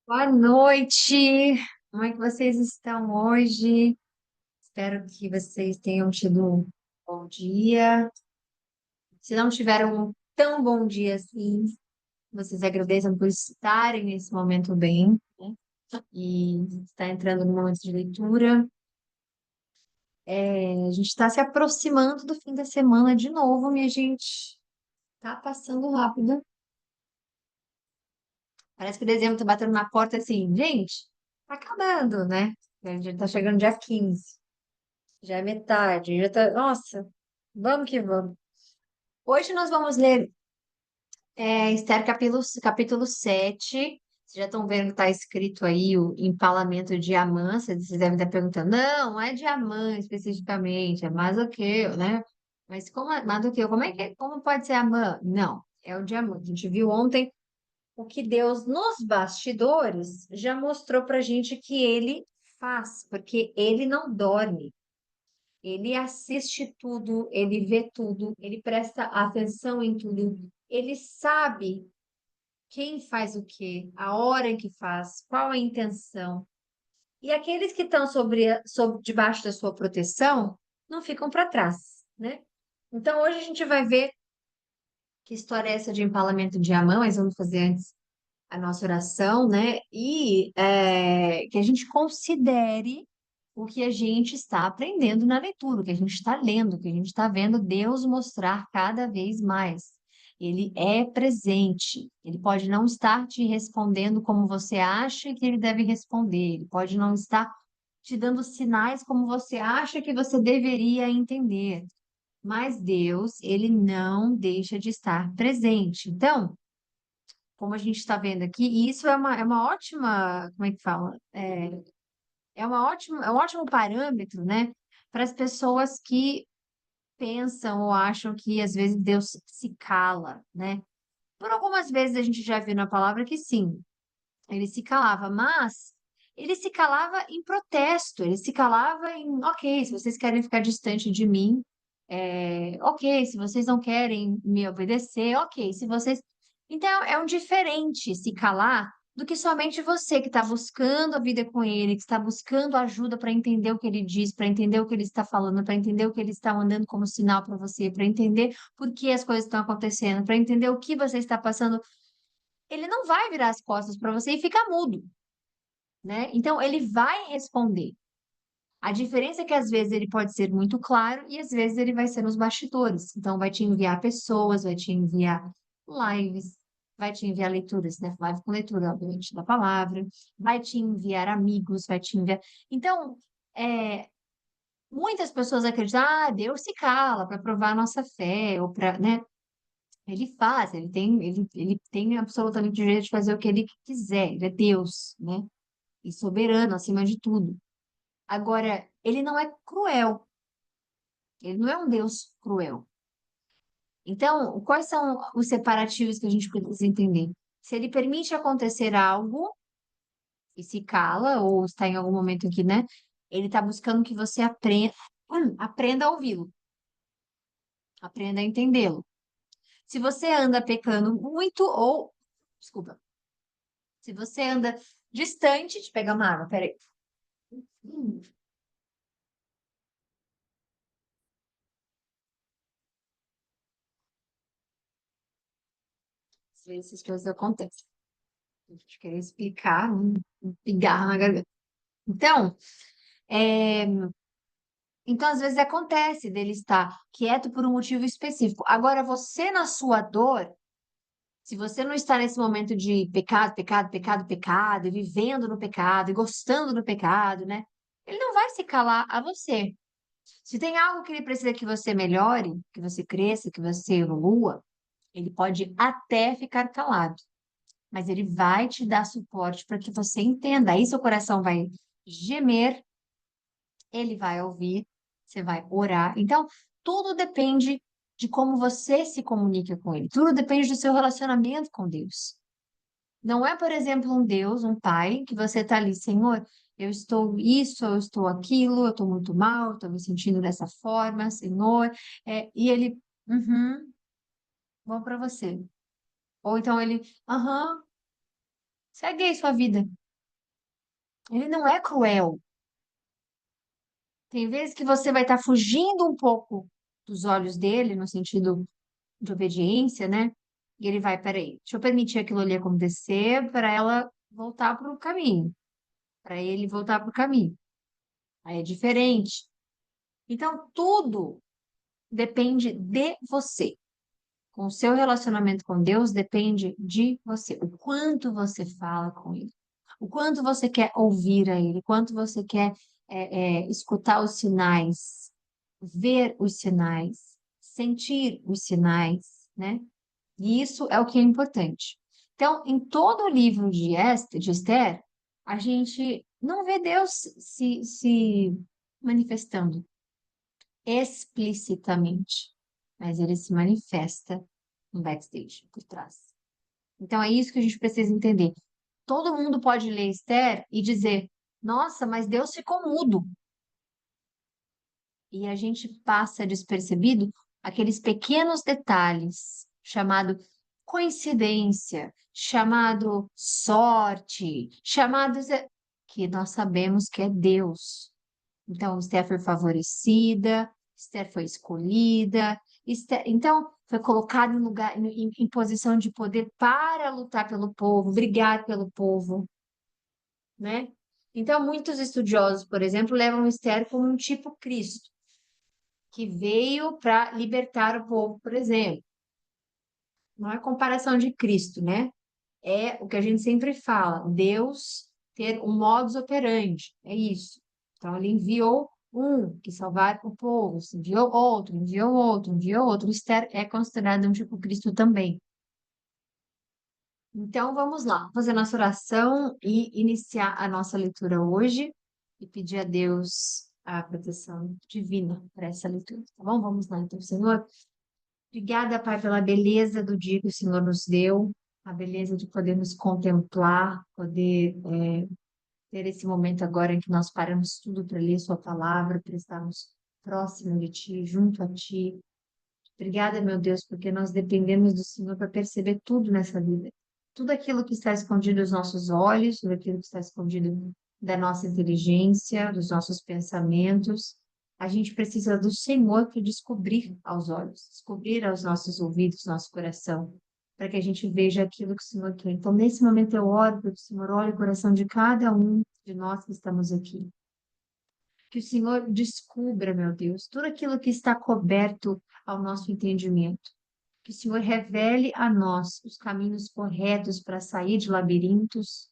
Boa noite! Como é que vocês estão hoje? Espero que vocês tenham tido um bom dia. Se não tiveram um tão bom dia assim, vocês agradeçam por estarem nesse momento bem, né? E está entrando no momento de leitura. A gente está se aproximando do fim da semana de novo, minha gente. Tá passando rápido. Parece que o dezembro tá batendo na porta assim, gente, tá acabando, né? A gente tá chegando dia 15. Já é metade, já tá. Nossa, vamos que vamos. Hoje nós vamos ler Esther capítulo 7. Vocês já estão vendo que está escrito aí o empalamento de Amã. Vocês devem estar perguntando, não é de Amã especificamente, é Mardoqueu, né? Mas como é Mardoqueu? Como pode ser Amã? Não, é o de Amã. A gente viu ontem o que Deus nos bastidores já mostrou para gente que ele faz, porque ele não dorme. Ele assiste tudo, ele vê tudo, ele presta atenção em tudo, ele sabe quem faz o quê, a hora em que faz, qual a intenção. E aqueles que estão debaixo da sua proteção não ficam para trás, né? Então hoje a gente vai ver que história é essa de empalamento de Amã, mas vamos fazer antes a nossa oração, né? E que a gente considere o que a gente está aprendendo na leitura, o que a gente está lendo, o que a gente está vendo Deus mostrar cada vez mais. Ele é presente, ele pode não estar te respondendo como você acha que ele deve responder, ele pode não estar te dando sinais como você acha que você deveria entender, mas Deus, ele não deixa de estar presente. Então, como a gente está vendo aqui, e isso é uma ótima, como é que fala? É um ótimo parâmetro, né, para as pessoas que pensam ou acham que às vezes Deus se cala, né? Por algumas vezes a gente já viu na palavra que sim, ele se calava, mas ele se calava em protesto, ele se calava em, ok, se vocês querem ficar distante de mim, ok, se vocês não querem me obedecer, ok, se vocês. Então, é um diferente se calar do que somente você que está buscando a vida com ele, que está buscando ajuda para entender o que ele diz, para entender o que ele está falando, para entender o que ele está mandando como sinal para você, para entender por que as coisas estão acontecendo, para entender o que você está passando. Ele não vai virar as costas para você e ficar mudo, né? Então, ele vai responder. A diferença é que às vezes ele pode ser muito claro e às vezes ele vai ser nos bastidores. Então, vai te enviar pessoas, vai te enviar lives, vai te enviar leituras, né? Live com leitura, obviamente, da palavra, vai te enviar amigos, vai te enviar. Então, é, muitas pessoas acreditam, ah, Deus se cala para provar a nossa fé, ou para, né? Ele faz, ele tem absolutamente o direito de fazer o que ele quiser, ele é Deus, né? E soberano acima de tudo. Agora, ele não é cruel. Ele não é um Deus cruel. Então, quais são os separativos que a gente precisa entender? Se ele permite acontecer algo e se cala, ou está em algum momento aqui, né? Ele está buscando que você aprenda a ouvi-lo, aprenda a entendê-lo. Se você anda pecando muito, ou, desculpa, se você anda distante, de pegar uma água, peraí. Hum, Às vezes essas coisas acontecem. A gente querer explicar, um pigarro na garganta. Então, é, então, às vezes acontece dele estar quieto por um motivo específico. Agora, você na sua dor, se você não está nesse momento de pecado, pecado, pecado, pecado, e vivendo no pecado, e gostando do pecado, né? Ele não vai se calar a você. Se tem algo que ele precisa que você melhore, que você cresça, que você evolua, ele pode até ficar calado, mas ele vai te dar suporte para que você entenda. Aí seu coração vai gemer, ele vai ouvir, você vai orar. Então, tudo depende de como você se comunica com ele. Tudo depende do seu relacionamento com Deus. Não é, por exemplo, um Deus, um pai, que você está ali, Senhor, eu estou isso, eu estou aquilo, eu estou muito mal, eu estou me sentindo dessa forma, Senhor. E ele, bom para você. Ou então ele, aham. Segue aí sua vida. Ele não é cruel. Tem vezes que você vai estar fugindo um pouco dos olhos dele, no sentido de obediência, né? E ele vai, peraí, deixa eu permitir aquilo ali acontecer para ela voltar para o caminho, para ele voltar para o caminho. Aí é diferente. Então, tudo depende de você. Com o seu relacionamento com Deus depende de você. O quanto você fala com Ele, o quanto você quer ouvir a Ele, o quanto você quer escutar os sinais, ver os sinais, sentir os sinais, né? E isso é o que é importante. Então, em todo o livro de Esther, a gente não vê Deus se manifestando explicitamente, mas ele se manifesta no backstage, por trás. Então é isso que a gente precisa entender. Todo mundo pode ler Esther e dizer: nossa, mas Deus ficou mudo. E a gente passa despercebido aqueles pequenos detalhes, chamado coincidência, chamado sorte, chamados que nós sabemos que é Deus. Então, Esther foi favorecida, Esther foi escolhida, então foi colocada em lugar, em posição de poder para lutar pelo povo, brigar pelo povo, né? Então, muitos estudiosos, por exemplo, levam Esther como um tipo Cristo, que veio para libertar o povo, por exemplo. Não é comparação de Cristo, né? É o que a gente sempre fala, Deus ter um modus operandi, é isso. Então, ele enviou um que salvar o povo, enviou outro, enviou outro, enviou outro. Esther é considerado um tipo Cristo também. Então, vamos lá, fazer nossa oração e iniciar a nossa leitura hoje e pedir a Deus a proteção divina para essa leitura, tá bom? Vamos lá, então, Senhor. Obrigada, Pai, pela beleza do dia que o Senhor nos deu, a beleza de poder nos contemplar, poder ter esse momento agora em que nós paramos tudo para ler Sua palavra, para estarmos próximo de Ti, junto a Ti. Obrigada, meu Deus, porque nós dependemos do Senhor para perceber tudo nessa vida. Tudo aquilo que está escondido dos nossos olhos, tudo aquilo que está escondido da nossa inteligência, dos nossos pensamentos. A gente precisa do Senhor para descobrir aos olhos, descobrir aos nossos ouvidos, nosso coração, para que a gente veja aquilo que o Senhor quer. Então, nesse momento, eu oro para que o Senhor olhe o coração de cada um de nós que estamos aqui. Que o Senhor descubra, meu Deus, tudo aquilo que está coberto ao nosso entendimento. Que o Senhor revele a nós os caminhos corretos para sair de labirintos,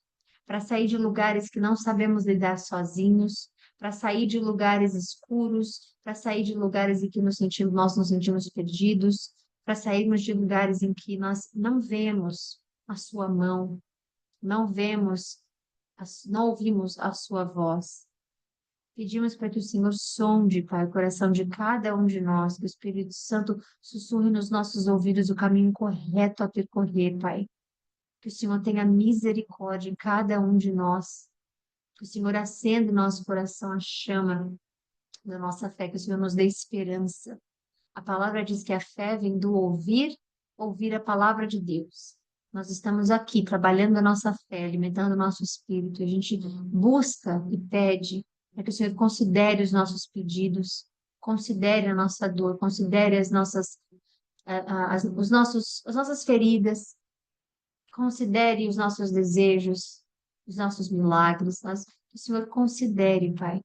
para sair de lugares que não sabemos lidar sozinhos, para sair de lugares escuros, para sair de lugares em que nós nos sentimos perdidos, para sairmos de lugares em que nós não vemos a sua mão, não vemos, não ouvimos a sua voz. Pedimos para que o Senhor sonde, Pai, o coração de cada um de nós, que o Espírito Santo sussurre nos nossos ouvidos o caminho correto a percorrer, Pai. Que o Senhor tenha misericórdia em cada um de nós. Que o Senhor acenda em nosso coração a chama da nossa fé, que o Senhor nos dê esperança. A palavra diz que a fé vem do ouvir, ouvir a palavra de Deus. Nós estamos aqui trabalhando a nossa fé, alimentando o nosso espírito. A gente busca e pede para que o Senhor considere os nossos pedidos, considere a nossa dor, considere as nossas, as nossas feridas, considere os nossos desejos, os nossos milagres. Que o Senhor considere, Pai,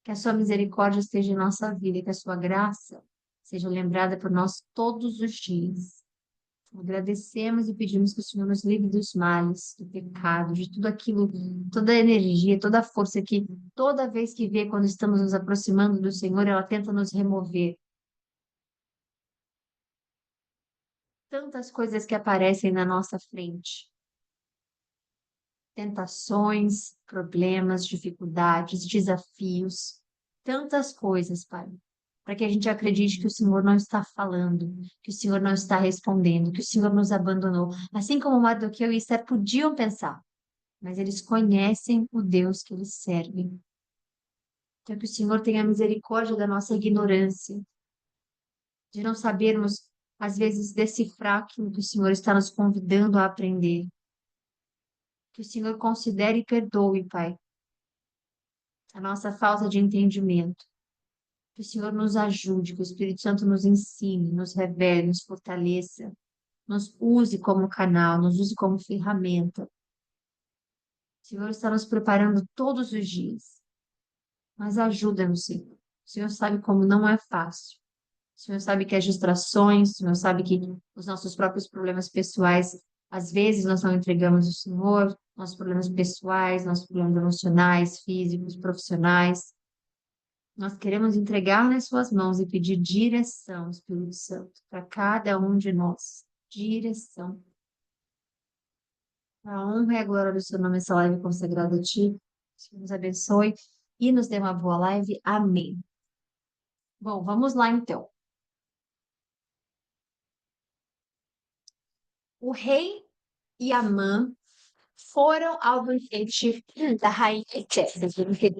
que a sua misericórdia esteja em nossa vida, que a sua graça seja lembrada por nós todos os dias. Agradecemos e pedimos que o Senhor nos livre dos males, do pecado, de tudo aquilo, toda a energia, toda a força que toda vez que vê quando estamos nos aproximando do Senhor, ela tenta nos remover. Tantas coisas que aparecem na nossa frente, tentações, problemas, dificuldades, desafios, tantas coisas, Pai, para que a gente acredite que o Senhor não está falando, que o Senhor não está respondendo, que o Senhor nos abandonou. Assim como Mardoqueu e Esther podiam pensar, mas eles conhecem o Deus que eles servem. Então, que o Senhor tenha misericórdia da nossa ignorância, de não sabermos, às vezes, decifrar aquilo que o Senhor está nos convidando a aprender. Que o Senhor considere e perdoe, Pai, a nossa falta de entendimento. Que o Senhor nos ajude, que o Espírito Santo nos ensine, nos revele, nos fortaleça, nos use como canal, nos use como ferramenta. O Senhor está nos preparando todos os dias, mas ajuda-nos, Senhor. O Senhor sabe como não é fácil. O Senhor sabe que as distrações, o Senhor sabe que os nossos próprios problemas pessoais, às vezes nós não entregamos ao Senhor, nossos problemas pessoais, nossos problemas emocionais, físicos, profissionais. Nós queremos entregar nas suas mãos e pedir direção, Espírito Santo, para cada um de nós. Direção. A honra e a glória do seu nome, essa live consagrada a ti. Senhor nos abençoe e nos dê uma boa live. Amém. Bom, vamos lá então. O rei e Amã foram ao banquete da rainha Esté.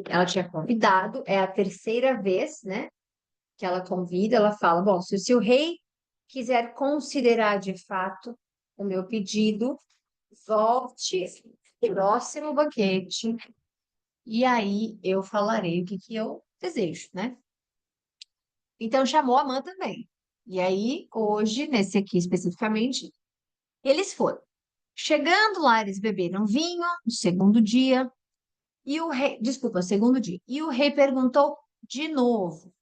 Ela tinha convidado, é a terceira vez, né, que ela convida, ela fala, bom, se o rei quiser considerar de fato o meu pedido, volte no próximo banquete e aí eu falarei o que que eu desejo, né? Então chamou Amã também. E aí, hoje, nesse aqui especificamente, eles foram. Chegando lá, eles beberam vinho no segundo dia, e o rei, desculpa, segundo dia, e o rei perguntou de novo: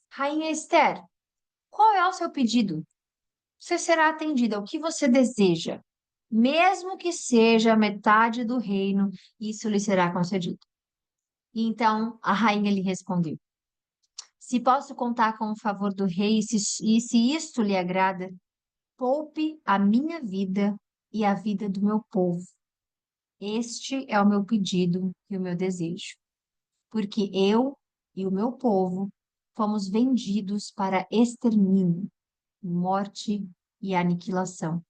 Rainha Esther, qual é o seu pedido? Você será atendida ao que você deseja, mesmo que seja a metade do reino, isso lhe será concedido. E então a rainha lhe respondeu: Se posso contar com o favor do rei, e se isto lhe agrada, poupe a minha vida e a vida do meu povo. Este é o meu pedido e o meu desejo, porque eu e o meu povo fomos vendidos para extermínio, morte e aniquilação.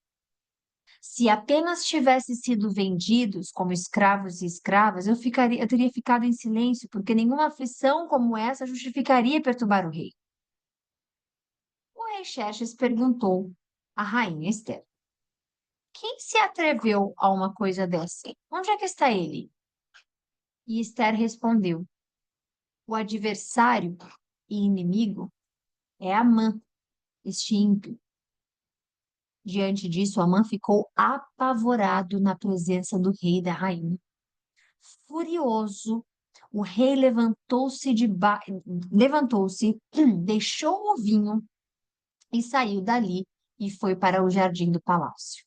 Se apenas tivesse sido vendidos como escravos e escravas, eu teria ficado em silêncio, porque nenhuma aflição como essa justificaria perturbar o rei. O rei Xerxes perguntou à rainha Esther: Quem se atreveu a uma coisa dessa? Onde é que está ele? E Esther respondeu: O adversário e inimigo é Amã, este ímpio. Diante disso, Amã ficou apavorado na presença do rei e da rainha. Furioso, o rei levantou-se, deixou o vinho e saiu dali e foi para o jardim do palácio.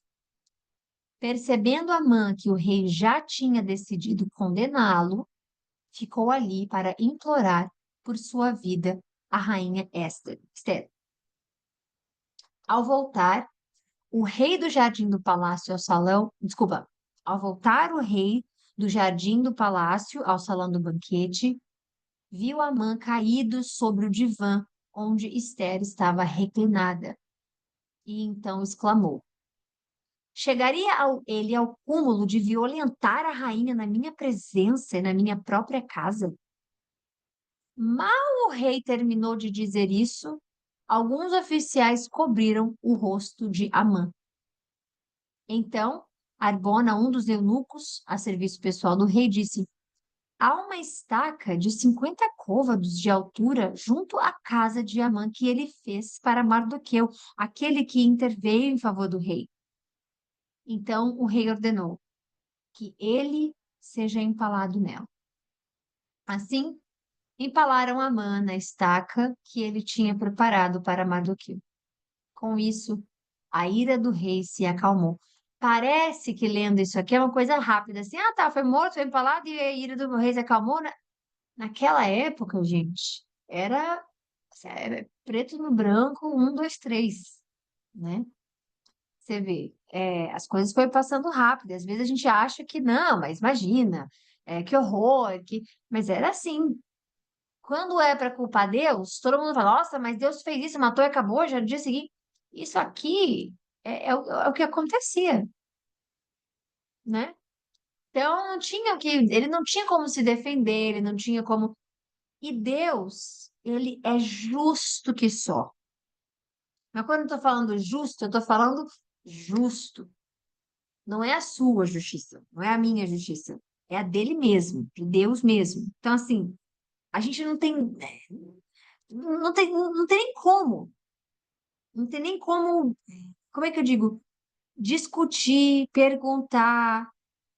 Percebendo Amã que o rei já tinha decidido condená-lo, ficou ali para implorar por sua vida a rainha Esther. Ao voltar, o rei do jardim do palácio ao salão, desculpa, ao voltar o rei do jardim do palácio ao salão do banquete, viu Amã caído sobre o divã onde Esther estava reclinada. E então exclamou: Chegaria ele ao cúmulo de violentar a rainha na minha presença e na minha própria casa? Mal o rei terminou de dizer isso, alguns oficiais cobriram o rosto de Amã. Então, Arbona, um dos eunucos a serviço pessoal do rei, disse: Há uma estaca de 50 côvados de altura junto à casa de Amã que ele fez para Mardoqueu, aquele que interveio em favor do rei. Então o rei ordenou que ele seja empalado nela. Assim, empalaram Amã na estaca que ele tinha preparado para Mardoqueu. Com isso, a ira do rei se acalmou. Parece que lendo isso aqui é uma coisa rápida, assim, tá, foi morto, foi empalado e a ira do rei se acalmou. Naquela época, gente, era preto no branco, um, dois, três, né? Você vê, as coisas foram passando rápido. Às vezes a gente acha que não, mas imagina, que horror, mas era assim. Quando é para culpar Deus, todo mundo fala, nossa, mas Deus fez isso, matou e acabou, já no dia seguinte. Isso aqui é o que acontecia, né? Então, ele não tinha como se defender, ele não tinha como. E Deus, ele é justo que só. Mas quando eu estou falando justo, eu estou falando justo. não é a sua justiça, não é a minha justiça, é a dele mesmo, de Deus mesmo. Então, assim, a gente não tem nem como, não tem nem como é que eu digo? Discutir, perguntar,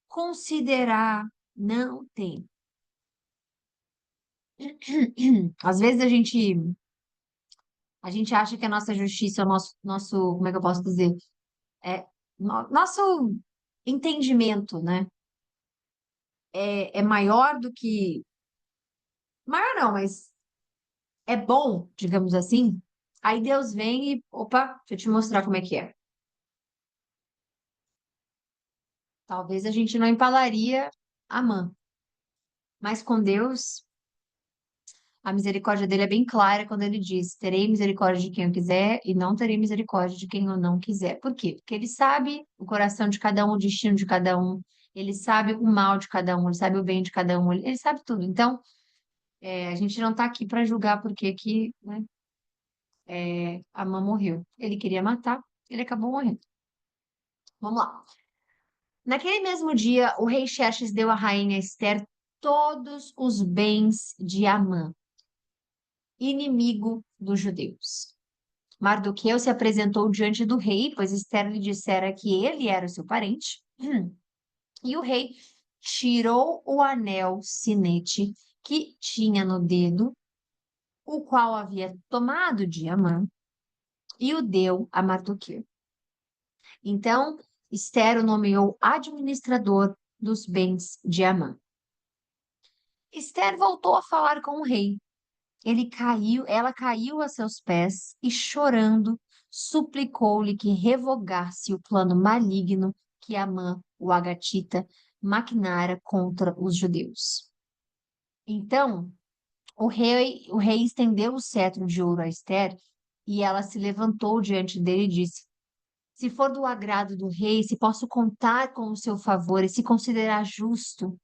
considerar, não tem. Às vezes a gente acha que a nossa justiça, o nosso, como é que eu posso dizer? É, nosso entendimento, né? É maior do que. Maior não, mas é bom, digamos assim. Aí Deus vem e, opa, deixa eu te mostrar como é que é. Talvez a gente não empalaria a mão, mas com Deus, a misericórdia dele é bem clara quando ele diz: terei misericórdia de quem eu quiser e não terei misericórdia de quem eu não quiser. Por quê? Porque ele sabe o coração de cada um, o destino de cada um, ele sabe o mal de cada um, ele sabe o bem de cada um, ele sabe tudo. Então, a gente não está aqui para julgar porque que, né, a mãe morreu. Ele queria matar, ele acabou morrendo. Vamos lá. Naquele mesmo dia, o rei Xerxes deu à rainha Esther todos os bens de Amã, inimigo dos judeus. Mardoqueu se apresentou diante do rei, pois Esther lhe dissera que ele era o seu parente. E o rei tirou o anel sinete que tinha no dedo, o qual havia tomado de Amã, e o deu a Mardoqueu. Então, Esther o nomeou administrador dos bens de Amã. Esther voltou a falar com o rei. Ela caiu a seus pés e, chorando, suplicou-lhe que revogasse o plano maligno que Amã, o Agatita, maquinara contra os judeus. Então, o rei estendeu o cetro de ouro a Esther e ela se levantou diante dele e disse: se for do agrado do rei, se posso contar com o seu favor e se considerar justo,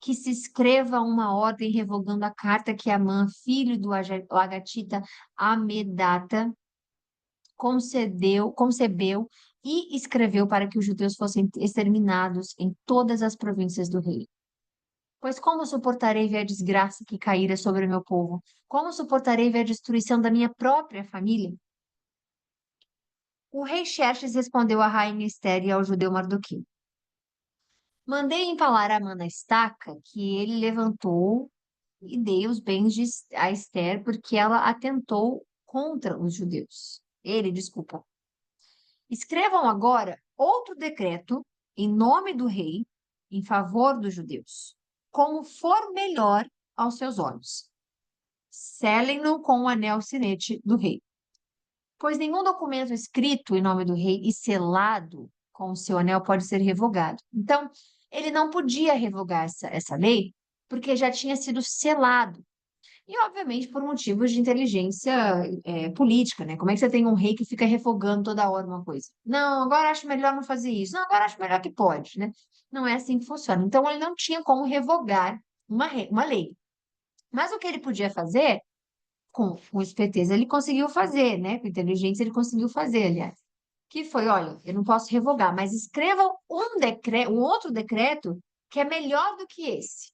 que se escreva uma ordem revogando a carta que Amã, filho do Agatita Amedata, concebeu e escreveu para que os judeus fossem exterminados em todas as províncias do rei. Pois como suportarei ver a desgraça que caíra sobre o meu povo? Como suportarei ver a destruição da minha própria família? O rei Xerxes respondeu à rainha Esther e ao judeu Mardoqueu: mandei empalar Amã na estaca que ele levantou e dei os bens a Esther porque ela atentou contra os judeus. Desculpa. Escrevam agora outro decreto em nome do rei em favor dos judeus, como for melhor aos seus olhos. Selem-no com o anel sinete do rei. Pois nenhum documento escrito em nome do rei e selado com o seu anel pode ser revogado. Então, ele não podia revogar essa lei, porque já tinha sido selado. E, obviamente, por motivos de inteligência política, né? Como é que você tem um rei que fica revogando toda hora uma coisa? Não, agora acho melhor não fazer isso. Não, agora acho melhor que pode, né? Não é assim que funciona. Então, ele não tinha como revogar uma lei. Mas o que ele podia fazer com esperteza ele conseguiu fazer, né? Com inteligência ele conseguiu fazer, aliás. Que foi, olha, eu não posso revogar, mas escrevam um outro decreto que é melhor do que esse.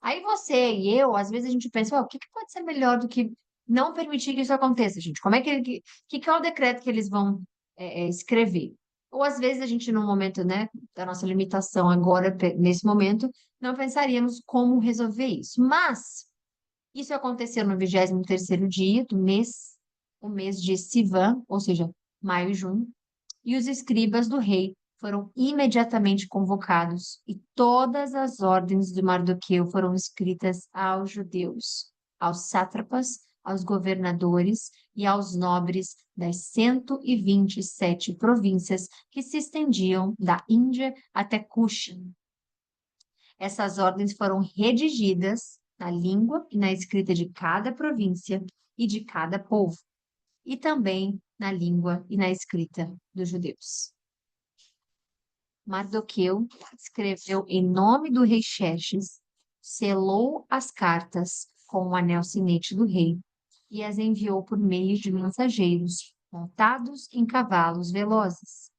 Aí você e eu, às vezes a gente pensa, o que que pode ser melhor do que não permitir que isso aconteça, gente? Como é que é o decreto que eles vão escrever? Ou às vezes a gente, no momento, né, da nossa limitação agora, nesse momento, não pensaríamos como resolver isso. Mas isso aconteceu no 23º dia do mês, o mês de Sivan, ou seja, maio e junho, e os escribas do rei foram imediatamente convocados, e todas as ordens de Mardoqueu foram escritas aos judeus, aos sátrapas, aos governadores e aos nobres das 127 províncias que se estendiam da Índia até Cush. Essas ordens foram redigidas na língua e na escrita de cada província e de cada povo, e também na língua e na escrita dos judeus. Mardoqueu escreveu em nome do rei Xerxes, selou as cartas com o anel sinete do rei e as enviou por meio de mensageiros montados em cavalos velozes.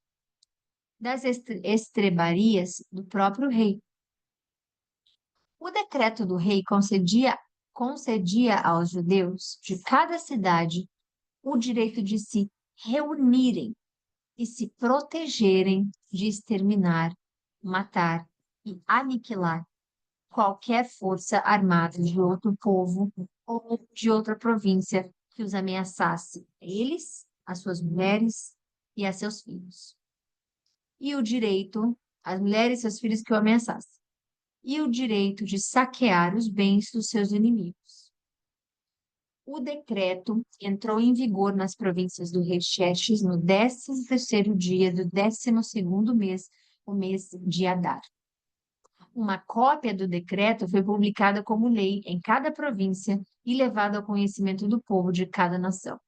das estrebarias do próprio rei. O decreto do rei concedia aos judeus de cada cidade o direito de se reunirem e se protegerem de exterminar, matar e aniquilar qualquer força armada de outro povo ou de outra província que os ameaçasse, eles, as suas mulheres e a seus filhos. E o direito, as mulheres e seus filhos que o ameaçassem. E o direito de saquear os bens dos seus inimigos. O decreto entrou em vigor nas províncias do rei Xerxes no 13º dia do 12º mês, o mês de Adar. Uma cópia do decreto foi publicada como lei em cada província e levada ao conhecimento do povo de cada nação,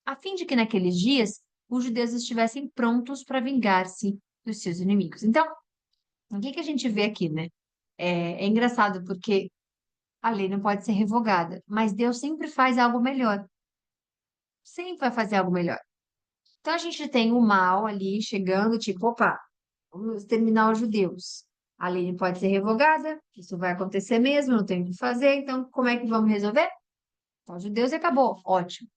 a fim de que naqueles dias os judeus estivessem prontos para vingar-se dos seus inimigos. Então, o que que a gente vê aqui, né? É engraçado porque a lei não pode ser revogada, mas Deus sempre faz algo melhor. Sempre vai fazer algo melhor. Então a gente tem o mal ali chegando, tipo, opa, vamos exterminar os judeus. A lei não pode ser revogada, isso vai acontecer mesmo, não tem o que fazer, então como é que vamos resolver? Então, os judeus e acabou, ótimo.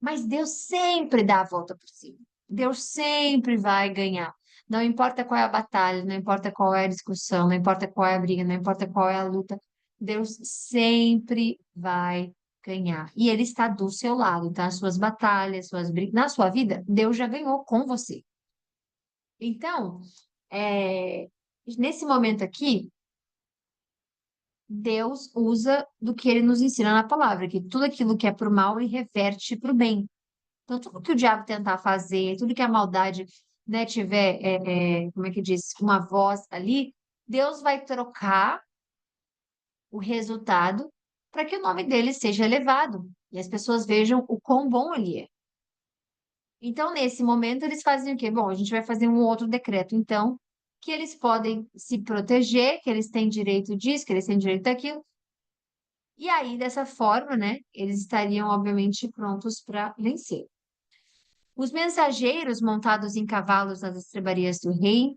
Mas Deus sempre dá a volta por cima. Deus sempre vai ganhar. Não importa qual é a batalha, não importa qual é a discussão, não importa qual é a briga, não importa qual é a luta, Deus sempre vai ganhar. E Ele está do seu lado, tá? As suas batalhas, suas brigas, na sua vida, Deus já ganhou com você. Então, é, nesse momento aqui, Deus usa do que Ele nos ensina na palavra, que tudo aquilo que é pro mal, Ele reverte para o bem. Então, tudo que o diabo tentar fazer, tudo que a maldade, né, tiver, como é que diz, uma voz ali, Deus vai trocar o resultado para que o nome dele seja elevado e as pessoas vejam o quão bom ele é. Então, nesse momento, eles fazem o quê? Bom, a gente vai fazer um outro decreto, então, que eles podem se proteger, que eles têm direito disso, que eles têm direito daquilo. E aí, dessa forma, né, eles estariam, obviamente, prontos para vencer. Os mensageiros montados em cavalos nas estrebarias do rei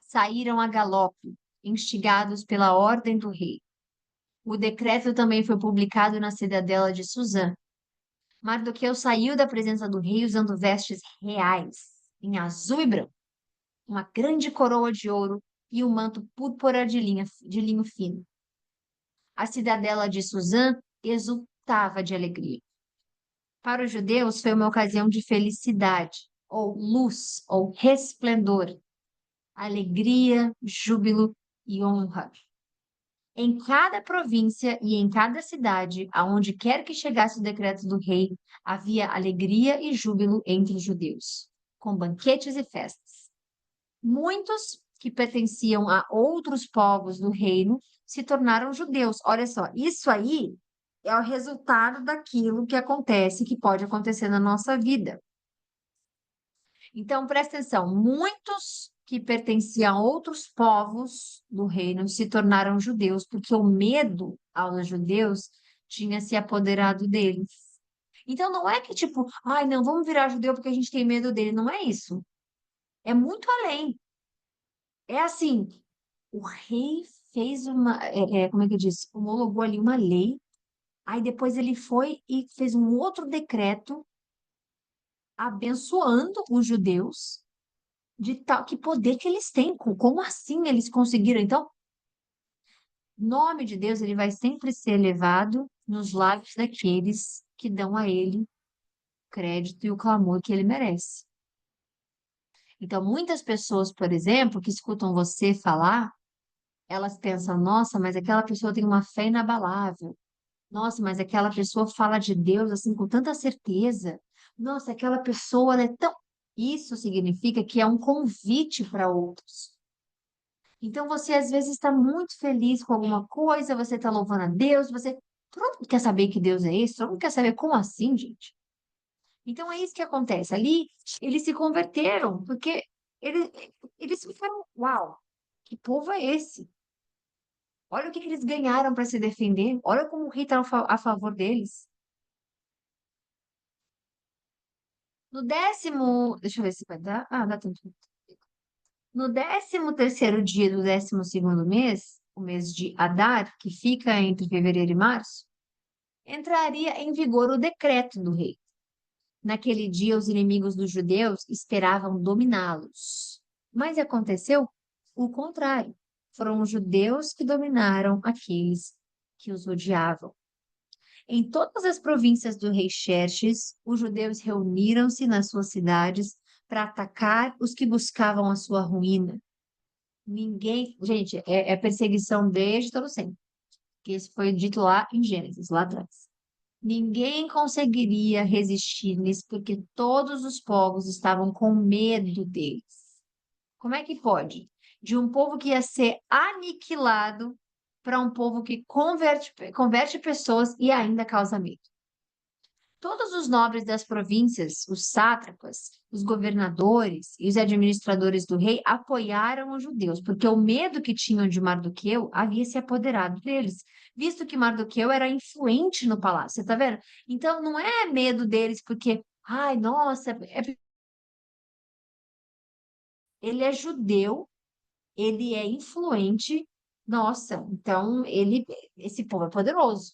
saíram a galope, instigados pela ordem do rei. O decreto também foi publicado na cidadela de Suzã. Mardoqueu saiu da presença do rei usando vestes reais, em azul e branco, uma grande coroa de ouro e um manto púrpura de linho fino. A cidadela de Suzã exultava de alegria. Para os judeus foi uma ocasião de felicidade, ou luz, ou resplendor, alegria, júbilo e honra. Em cada província e em cada cidade, aonde quer que chegasse o decreto do rei, havia alegria e júbilo entre os judeus, com banquetes e festas. Muitos que pertenciam a outros povos do reino se tornaram judeus. Olha só, isso aí é o resultado daquilo que acontece, que pode acontecer na nossa vida. Então, presta atenção: muitos que pertenciam a outros povos do reino se tornaram judeus, porque o medo aos judeus tinha se apoderado deles. Então, não é que tipo, ai, não, vamos virar judeu porque a gente tem medo dele. Não é isso. É muito além. É assim, o rei fez uma, como é que diz? Homologou ali uma lei, aí depois ele foi e fez um outro decreto abençoando os judeus de tal que poder que eles têm, como assim eles conseguiram? Então, o nome de Deus, ele vai sempre ser elevado nos lábios daqueles que dão a ele o crédito e o clamor que ele merece. Então, muitas pessoas, por exemplo, que escutam você falar, elas pensam, nossa, mas aquela pessoa tem uma fé inabalável. Nossa, mas aquela pessoa fala de Deus assim com tanta certeza. Nossa, aquela pessoa ela é tão. Isso significa que é um convite para outros. Então você às vezes está muito feliz com alguma coisa, você está louvando a Deus, você. Todo mundo quer saber que Deus é esse, todo mundo quer saber como assim, gente. Então é isso que acontece. Ali eles se converteram, porque eles, eles ficaram, uau, que povo é esse? Olha o que que eles ganharam para se defender, olha como o rei está a favor deles. No 10º, deixa eu ver se vai dar. Ah, dá tempo. No 13º dia do 12º mês, o mês de Adar, que fica entre fevereiro e março, entraria em vigor o decreto do rei. Naquele dia, os inimigos dos judeus esperavam dominá-los. Mas aconteceu o contrário. Foram os judeus que dominaram aqueles que os odiavam. Em todas as províncias do rei Xerxes, os judeus reuniram-se nas suas cidades para atacar os que buscavam a sua ruína. Ninguém, gente, é perseguição desde todo sempre, que isso foi dito lá em Gênesis, lá atrás. Ninguém conseguiria resistir-lhes, porque todos os povos estavam com medo deles. Como é que pode? De um povo que ia ser aniquilado para um povo que converte pessoas e ainda causa medo. Todos os nobres das províncias, os sátrapas, os governadores e os administradores do rei apoiaram os judeus, porque o medo que tinham de Mardoqueu havia se apoderado deles, visto que Mardoqueu era influente no palácio, você tá vendo? Então não é medo deles porque, ai, nossa, ele é judeu, ele é influente, nossa, então esse povo é poderoso.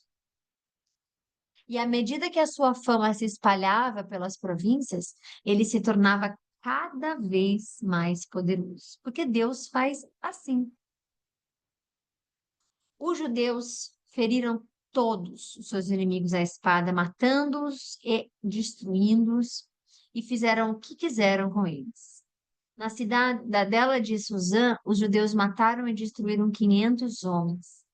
E à medida que a sua fama se espalhava pelas províncias, ele se tornava cada vez mais poderoso. Porque Deus faz assim. Os judeus feriram todos os seus inimigos à espada, matando-os e destruindo-os, e fizeram o que quiseram com eles. Na cidade dela de Suzã, os judeus mataram e destruíram 500 homens.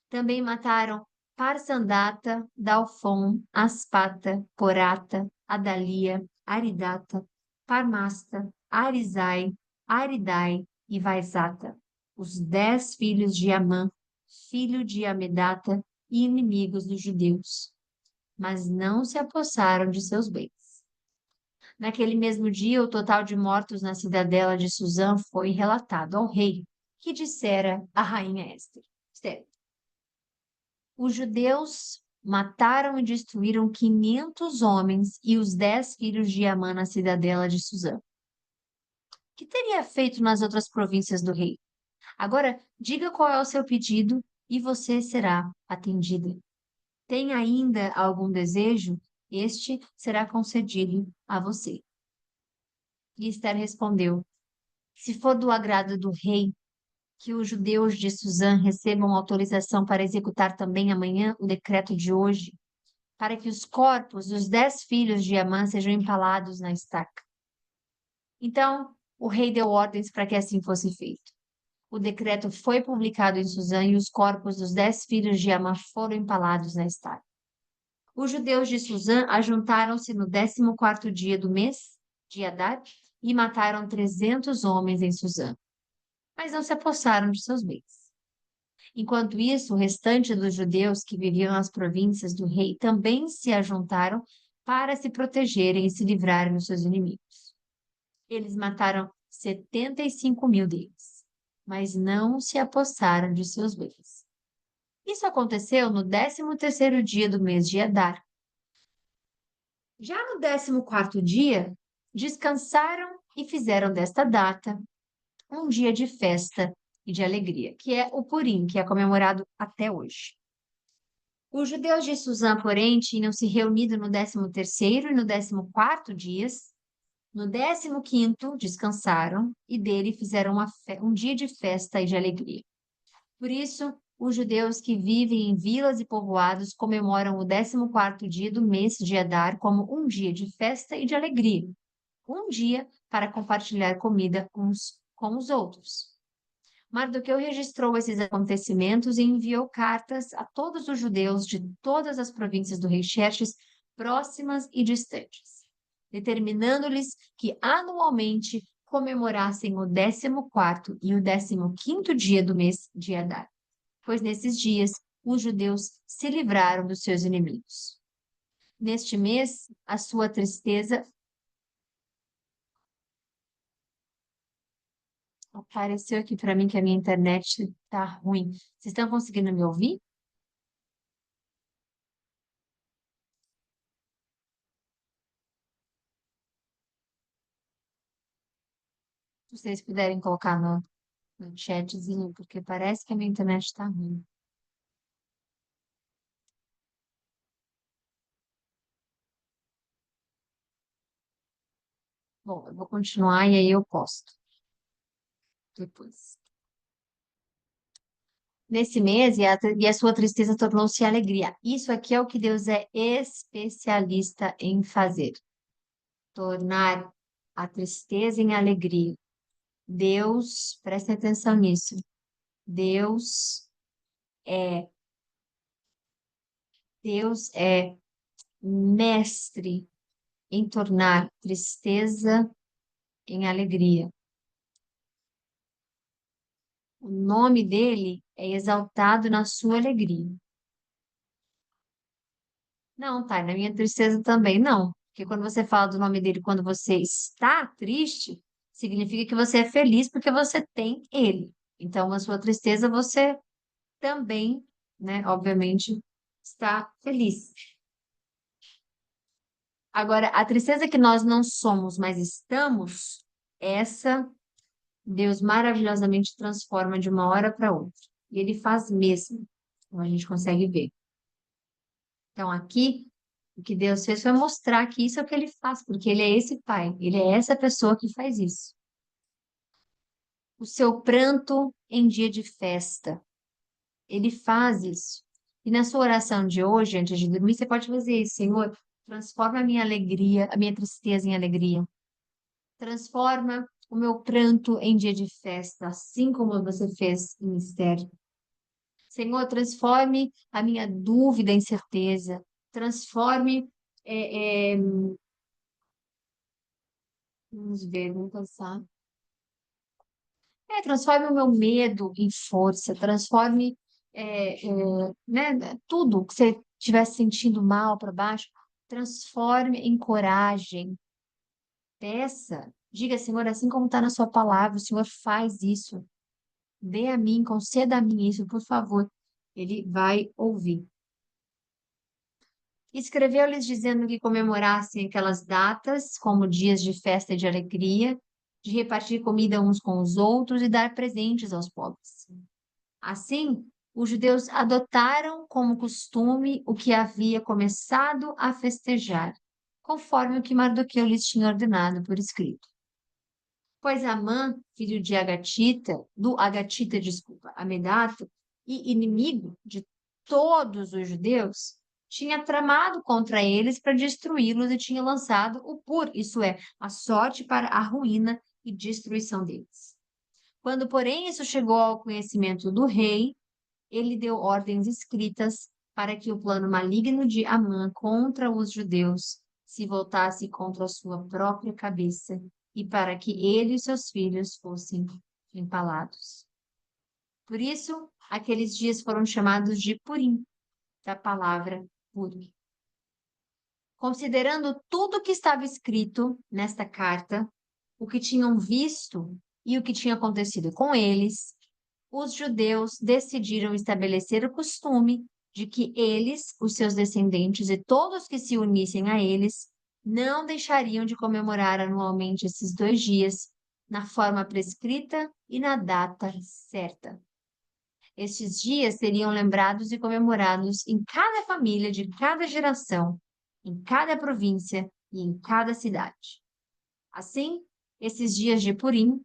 Também mataram Parsandata, Dalfon, Aspata, Porata, Adalia, Aridata, Parmasta, Arizai, Aridai e Vaizata, os 10 filhos de Amã, filho de Amedata e inimigos dos judeus, mas não se apossaram de seus bens. Naquele mesmo dia, o total de mortos na cidadela de Suzã foi relatado ao rei, que dissera à rainha Esther. Os judeus mataram e destruíram 500 homens e os 10 filhos de Amã na cidadela de Suzã. Que teria feito nas outras províncias do rei? Agora, diga qual é o seu pedido e você será atendida. Tem ainda algum desejo? Este será concedido a você. E Esther respondeu: Se for do agrado do rei, que os judeus de Suzã recebam autorização para executar também amanhã o decreto de hoje, para que os corpos dos 10 filhos de Amã sejam empalados na estaca. Então, o rei deu ordens para que assim fosse feito. O decreto foi publicado em Suzã e os corpos dos 10 filhos de Amã foram empalados na estaca. Os judeus de Suzã ajuntaram-se no 14º dia do mês de Adar e mataram 300 homens em Suzã, mas não se apossaram de seus bens. Enquanto isso, o restante dos judeus que viviam nas províncias do rei também se ajuntaram para se protegerem e se livrarem dos seus inimigos. Eles mataram 75 mil deles, mas não se apossaram de seus bens. Isso aconteceu no 13º dia do mês de Adar. Já no 14º dia, descansaram e fizeram desta data um dia de festa e de alegria, que é o Purim, que é comemorado até hoje. Os judeus de Suzã, porém, tinham se reunido no 13º e no 14º dias. No 15º descansaram e dele fizeram um dia de festa e de alegria. Por isso, os judeus que vivem em vilas e povoados comemoram o 14º dia do mês de Adar como um dia de festa e de alegria, um dia para compartilhar comida uns com os outros. Mardoqueu registrou esses acontecimentos e enviou cartas a todos os judeus de todas as províncias do rei Xerxes, próximas e distantes, determinando-lhes que anualmente comemorassem o 14º e o 15º dia do mês de Adar, pois nesses dias os judeus se livraram dos seus inimigos. Neste mês, a sua tristeza apareceu aqui para mim que a minha internet está ruim. Vocês estão conseguindo me ouvir? vocês puderem colocar no chatzinho, porque parece que a minha internet está ruim. Bom, eu vou continuar e aí eu posto depois. Nesse mês, e a sua tristeza tornou-se alegria. Isso aqui é o que Deus é especialista em fazer. Tornar a tristeza em alegria. Deus, prestem atenção nisso. Deus é, Deus é mestre em tornar tristeza em alegria. O nome dele é exaltado na sua alegria. Não, tá, na minha tristeza também não. Porque quando você fala do nome dele, quando você está triste, significa que você é feliz porque você tem ele. Então, na sua tristeza, você também, né, obviamente, está feliz. Agora, a tristeza que nós não somos, mas estamos, essa Deus maravilhosamente transforma de uma hora para outra. E ele faz mesmo, como a gente consegue ver. Então, aqui, o que Deus fez foi mostrar que isso é o que ele faz, porque ele é esse pai, ele é essa pessoa que faz isso. O seu pranto em dia de festa, ele faz isso. E na sua oração de hoje, antes de dormir, você pode fazer isso, Senhor, transforma a minha alegria, a minha tristeza em alegria. Transforma o meu pranto em dia de festa, assim como você fez em Esther. Senhor, transforme a minha dúvida em certeza. Transforme. Vamos ver, vamos pensar. Transforme o meu medo em força. Transforme, né, tudo que você estiver sentindo mal para baixo. Transforme em coragem. Peça. Diga, Senhor, assim como está na sua palavra, o Senhor faz isso. Dê a mim, conceda a mim isso, por favor. Ele vai ouvir. Escreveu-lhes dizendo que comemorassem aquelas datas como dias de festa e de alegria, de repartir comida uns com os outros e dar presentes aos pobres. Assim, os judeus adotaram como costume o que havia começado a festejar, conforme o que Mardoqueu lhes tinha ordenado por escrito. Pois Amã, filho de Agatita, desculpa, Amedato, e inimigo de todos os judeus, tinha tramado contra eles para destruí-los e tinha lançado o pur, isso é, a sorte para a ruína e destruição deles. Quando, porém, isso chegou ao conhecimento do rei, ele deu ordens escritas para que o plano maligno de Amã contra os judeus se voltasse contra a sua própria cabeça e para que ele e seus filhos fossem empalados. Por isso, aqueles dias foram chamados de Purim, da palavra Purim. Considerando tudo o que estava escrito nesta carta, o que tinham visto e o que tinha acontecido com eles, os judeus decidiram estabelecer o costume de que eles, os seus descendentes e todos que se unissem a eles, não deixariam de comemorar anualmente esses 2 dias, na forma prescrita e na data certa. Estes dias seriam lembrados e comemorados em cada família de cada geração, em cada província e em cada cidade. Assim, esses dias de Purim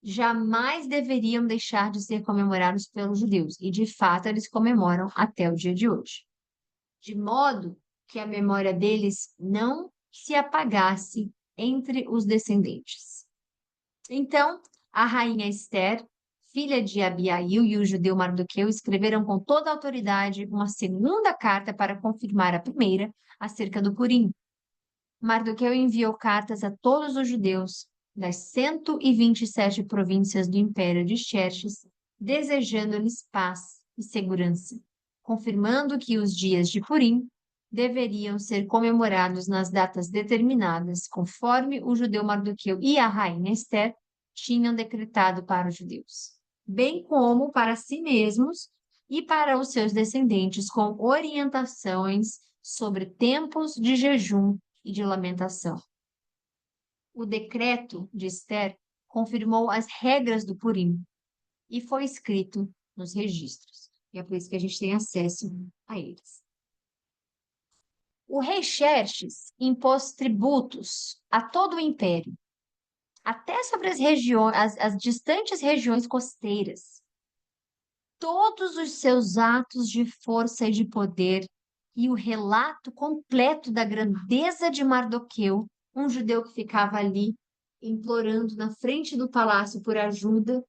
jamais deveriam deixar de ser comemorados pelos judeus, e de fato eles comemoram até o dia de hoje, de modo que a memória deles não se apagasse entre os descendentes. Então, a rainha Esther, filha de Abiail, e o judeu Mardoqueu escreveram com toda a autoridade uma segunda carta para confirmar a primeira acerca do Purim. Mardoqueu enviou cartas a todos os judeus das 127 províncias do Império de Xerxes, desejando-lhes paz e segurança, confirmando que os dias de Purim deveriam ser comemorados nas datas determinadas, conforme o judeu Mardoqueu e a rainha Esther tinham decretado para os judeus, bem como para si mesmos e para os seus descendentes, com orientações sobre tempos de jejum e de lamentação. O decreto de Esther confirmou as regras do Purim e foi escrito nos registros. E é por isso que a gente tem acesso a eles. O rei Xerxes impôs tributos a todo o império, até sobre as regiões, as distantes regiões costeiras. Todos os seus atos de força e de poder e o relato completo da grandeza de Mardoqueu, um judeu que ficava ali implorando na frente do palácio por ajuda,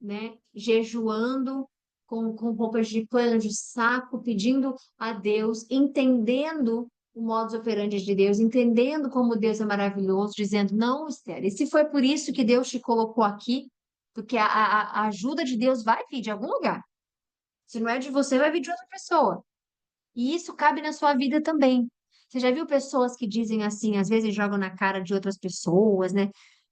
né, jejuando com roupas de pano de saco, pedindo a Deus, entendendo o modus operandi de Deus, entendendo como Deus é maravilhoso, dizendo, não, Esther, e se foi por isso que Deus te colocou aqui, porque a ajuda de Deus vai vir de algum lugar. Se não é de você, vai vir de outra pessoa. E isso cabe na sua vida também. Você já viu pessoas que dizem assim, às vezes jogam na cara de outras pessoas, né?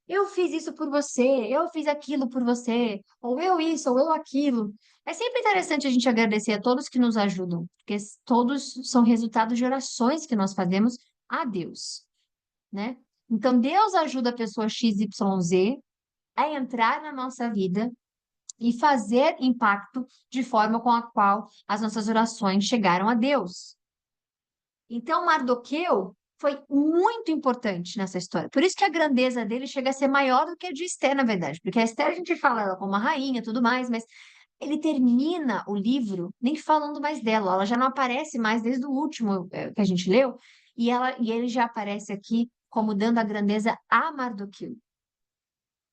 Eu fiz isso por você, eu fiz aquilo por você, ou eu isso, ou eu aquilo. É sempre interessante a gente agradecer a todos que nos ajudam, porque todos são resultados de orações que nós fazemos a Deus, né? Então, Deus ajuda a pessoa XYZ a entrar na nossa vida e fazer impacto de forma com a qual as nossas orações chegaram a Deus. Então, Mardoqueu foi muito importante nessa história. Por isso que a grandeza dele chega a ser maior do que a de Esther, na verdade. Porque a Esther a gente fala ela como uma rainha e tudo mais, mas ele termina o livro nem falando mais dela. Ela já não aparece mais desde o último que a gente leu, e ele já aparece aqui como dando a grandeza a Mardoqueu.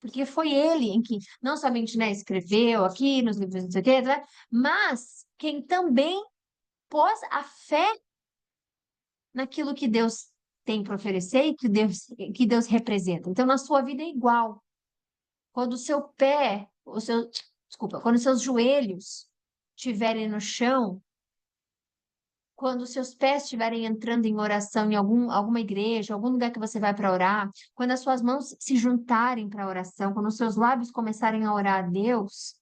Porque foi ele em que não somente, né, escreveu aqui nos livros, não sei o quê, né, mas quem também pôs a fé naquilo que Deus tem para oferecer e que Deus representa. Então, na sua vida é igual. Quando o seu pé, desculpa, quando os seus joelhos estiverem no chão, quando os seus pés estiverem entrando em oração em alguma igreja, algum lugar que você vai para orar, quando as suas mãos se juntarem para a oração, quando os seus lábios começarem a orar a Deus,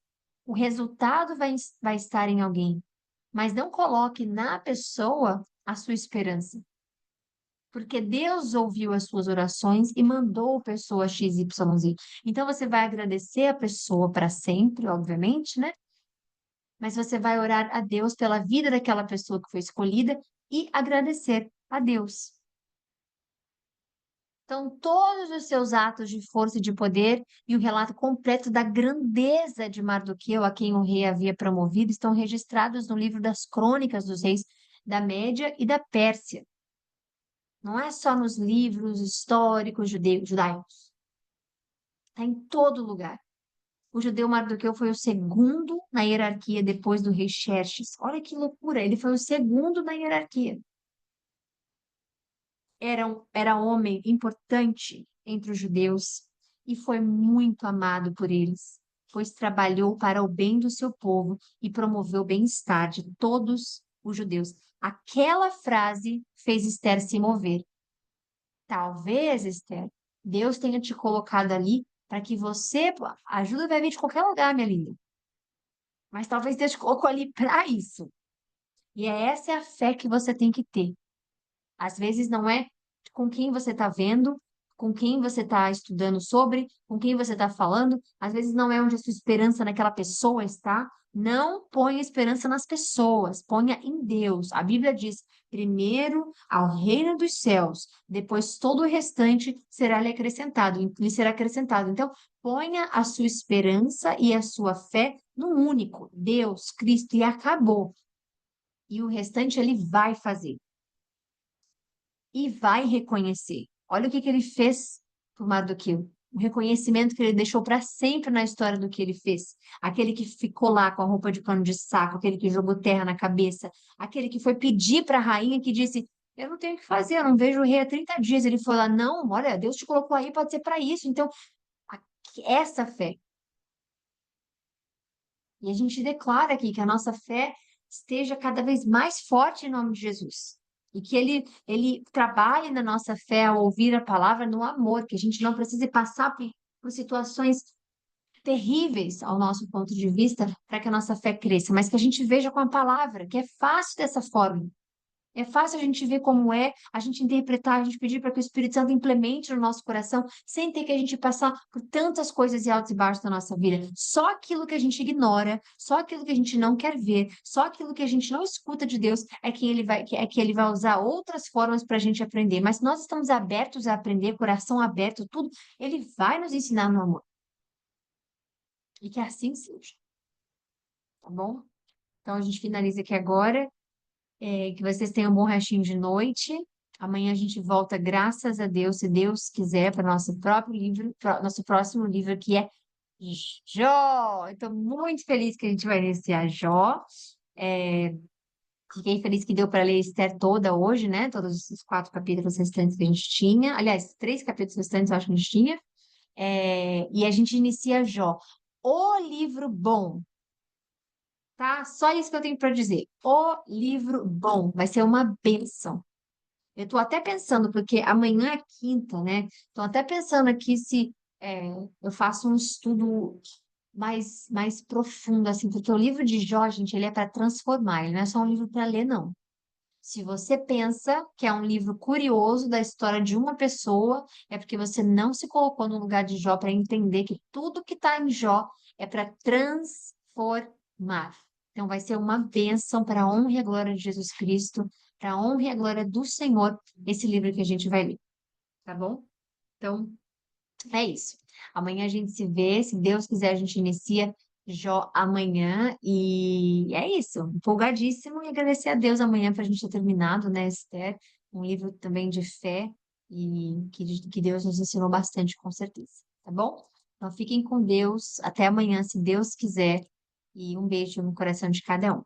o resultado vai estar em alguém. Mas não coloque na pessoa a sua esperança. Porque Deus ouviu as suas orações e mandou pessoa XYZ. Então você vai agradecer a pessoa para sempre, obviamente, né? Mas você vai orar a Deus pela vida daquela pessoa que foi escolhida e agradecer a Deus. Então, todos os seus atos de força e de poder e o relato completo da grandeza de Mardoqueu, a quem o rei havia promovido, estão registrados no livro das Crônicas dos Reis da Média e da Pérsia. Não é só nos livros históricos judaicos. Está em todo lugar. O judeu Mardoqueu foi o segundo na hierarquia depois do rei Xerxes. Olha que loucura, ele foi o segundo na hierarquia. Era homem importante entre os judeus e foi muito amado por eles, pois trabalhou para o bem do seu povo e promoveu o bem-estar de todos os judeus. Aquela frase fez Esther se mover. Talvez, Esther, Deus tenha te colocado ali para que você. A ajuda vai vir de qualquer lugar, minha linda. Mas talvez Deus te colocou ali para isso. E essa é a fé que você tem que ter. Às vezes não é com quem você está vendo, com quem você está estudando sobre, com quem você está falando. Às vezes não é onde a sua esperança naquela pessoa está. Não ponha esperança nas pessoas, ponha em Deus. A Bíblia diz: primeiro ao reino dos céus, depois todo o restante lhe será acrescentado. Então, ponha a sua esperança e a sua fé no único, Deus, Cristo, e acabou. E o restante ele vai fazer e vai reconhecer. Olha o que ele fez por Mardoqueu. O reconhecimento que ele deixou para sempre na história do que ele fez. Aquele que ficou lá com a roupa de pano de saco, aquele que jogou terra na cabeça, aquele que foi pedir para a rainha que disse: eu não tenho o que fazer, eu não vejo o rei há 30 dias. Ele foi lá: não, olha, Deus te colocou aí, pode ser para isso. Então, essa fé. E a gente declara aqui que a nossa fé esteja cada vez mais forte em nome de Jesus. E que ele trabalhe na nossa fé ao ouvir a palavra no amor, que a gente não precise passar por situações terríveis ao nosso ponto de vista para que a nossa fé cresça, mas que a gente veja com a palavra, que é fácil dessa forma. É fácil a gente ver como é, a gente interpretar, a gente pedir para que o Espírito Santo implemente no nosso coração, sem ter que a gente passar por tantas coisas e altos e baixos da nossa vida. Só aquilo que a gente ignora, só aquilo que a gente não quer ver, só aquilo que a gente não escuta de Deus é que ele vai usar outras formas para a gente aprender. Mas se nós estamos abertos a aprender, coração aberto, tudo, ele vai nos ensinar no amor. E que assim seja, tá bom? Então a gente finaliza aqui agora. Que vocês tenham um bom restinho de noite. Amanhã a gente volta, graças a Deus, se Deus quiser, para o nosso próprio livro, nosso próximo livro, que é Jó. Estou muito feliz que a gente vai iniciar Jó. Fiquei feliz que deu para ler Esther toda hoje, né? Todos os 4 capítulos restantes que a gente tinha. Aliás, 3 capítulos restantes eu acho que a gente tinha. E a gente inicia Jó. O livro bom, tá? Só isso que eu tenho para dizer. O livro bom vai ser uma bênção. Eu tô até pensando, porque amanhã é quinta, né? Tô até pensando aqui se eu faço um estudo mais profundo, assim, porque o livro de Jó, gente, ele é para transformar, ele não é só um livro para ler, não. Se você pensa que é um livro curioso da história de uma pessoa, é porque você não se colocou no lugar de Jó para entender que tudo que está em Jó é para transformar. Então, vai ser uma bênção para a honra e a glória de Jesus Cristo, para a honra e a glória do Senhor, esse livro que a gente vai ler, tá bom? Então, é isso. Amanhã a gente se vê, se Deus quiser, a gente inicia Jó amanhã. E é isso. Empolgadíssimo e agradecer a Deus amanhã para a gente ter terminado, né, Esther? Um livro também de fé e que Deus nos ensinou bastante, com certeza. Tá bom? Então fiquem com Deus. Até amanhã, se Deus quiser. E um beijo no coração de cada um.